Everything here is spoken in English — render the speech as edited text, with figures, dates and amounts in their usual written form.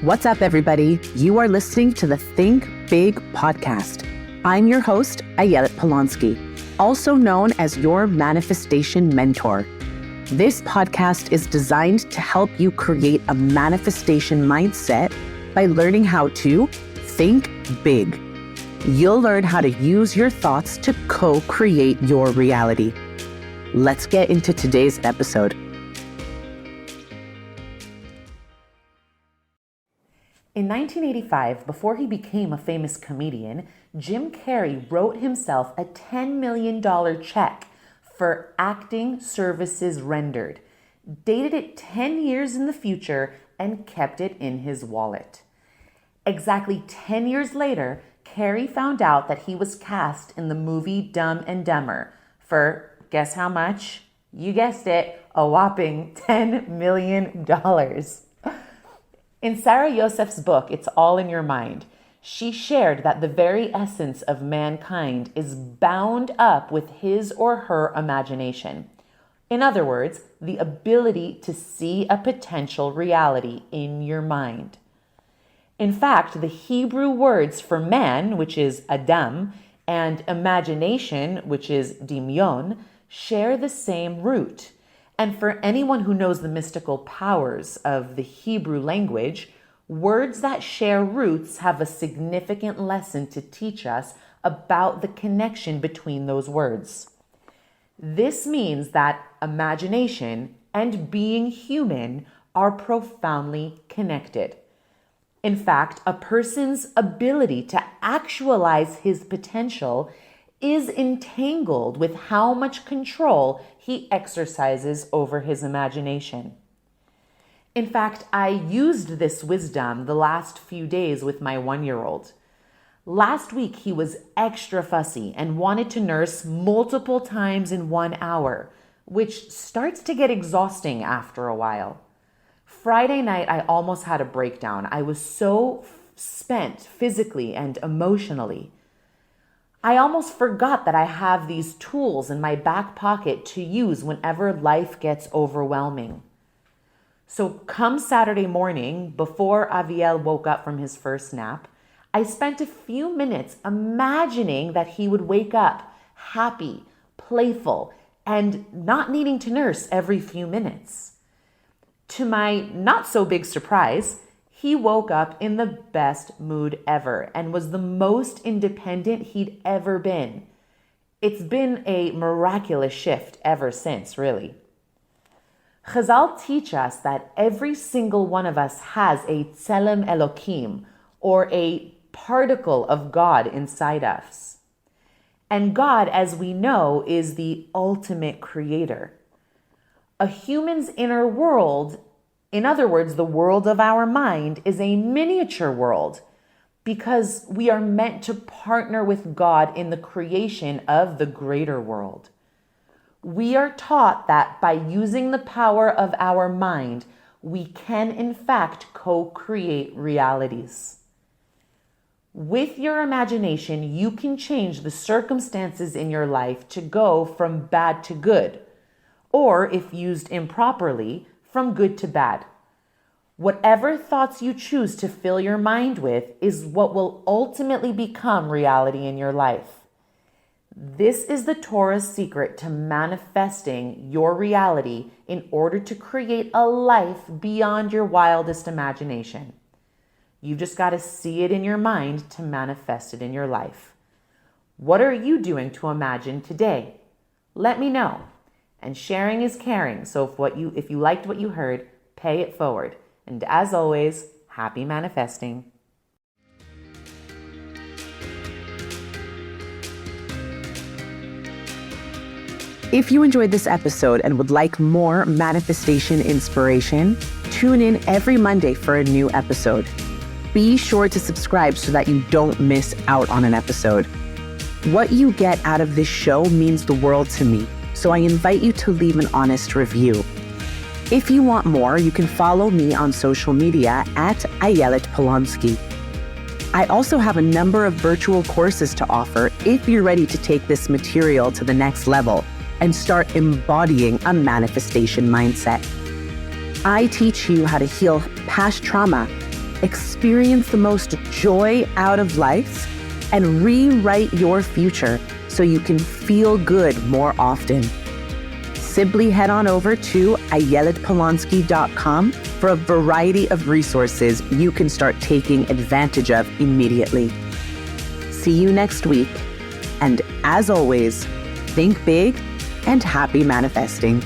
What's up, everybody? You are listening to the Think Big podcast. I'm your host, Ayelet Polonsky, also known as your manifestation mentor. This podcast is designed to help you create a manifestation mindset by learning how to think big. You'll learn how to use your thoughts to co-create your reality. Let's get into today's episode. In 1985, before he became a famous comedian, Jim Carrey wrote himself a $10 million check for acting services rendered, dated it 10 years in the future, and kept it in his wallet. Exactly 10 years later, Carrey found out that he was cast in the movie Dumb and Dumber for, guess how much? You guessed it, a whopping $10 million. In Sarah Yosef's book, It's All in Your Mind, she shared that the very essence of mankind is bound up with his or her imagination. In other words, the ability to see a potential reality in your mind. In fact, the Hebrew words for man, which is Adam, and imagination, which is Dimyon, share the same root. And for anyone who knows the mystical powers of the Hebrew language, words that share roots have a significant lesson to teach us about the connection between those words. This means that imagination and being human are profoundly connected. In fact, a person's ability to actualize his potential is entangled with how much control he exercises over his imagination. In fact, I used this wisdom the last few days with my 1-year-old. Last week, he was extra fussy and wanted to nurse multiple times in 1 hour, which starts to get exhausting after a while. Friday night, I almost had a breakdown. I was so spent physically and emotionally. I almost forgot that I have these tools in my back pocket to use whenever life gets overwhelming. So come Saturday morning, before Aviel woke up from his first nap, I spent a few minutes imagining that he would wake up happy, playful, and not needing to nurse every few minutes. To my not so big surprise, he woke up in the best mood ever and was the most independent he'd ever been. It's been a miraculous shift ever since, really. Chazal teach us that every single one of us has a tselem Elokim, or a particle of God inside us. And God, as we know, is the ultimate creator. A human's inner world, in other words, the world of our mind, is a miniature world because we are meant to partner with God in the creation of the greater world. We are taught that by using the power of our mind, we can in fact co-create realities. With your imagination, you can change the circumstances in your life to go from bad to good, or if used improperly, from good to bad. Whatever thoughts you choose to fill your mind with is what will ultimately become reality in your life. This is the Torah's secret to manifesting your reality in order to create a life beyond your wildest imagination. You've just got to see it in your mind to manifest it in your life. What are you doing to imagine today? Let me know. And sharing is caring, so if you liked what you heard, pay it forward. And as always, happy manifesting. If you enjoyed this episode and would like more manifestation inspiration, tune in every Monday for a new episode. Be sure to subscribe so that you don't miss out on an episode. What you get out of this show means the world to me, so I invite you to leave an honest review. If you want more, you can follow me on social media at Ayelet Polonsky. I also have a number of virtual courses to offer if you're ready to take this material to the next level and start embodying a manifestation mindset. I teach you how to heal past trauma, experience the most joy out of life, and rewrite your future so you can feel good more often. Simply head on over to ayeletpolonsky.com for a variety of resources you can start taking advantage of immediately. See you next week. And as always, think big and happy manifesting.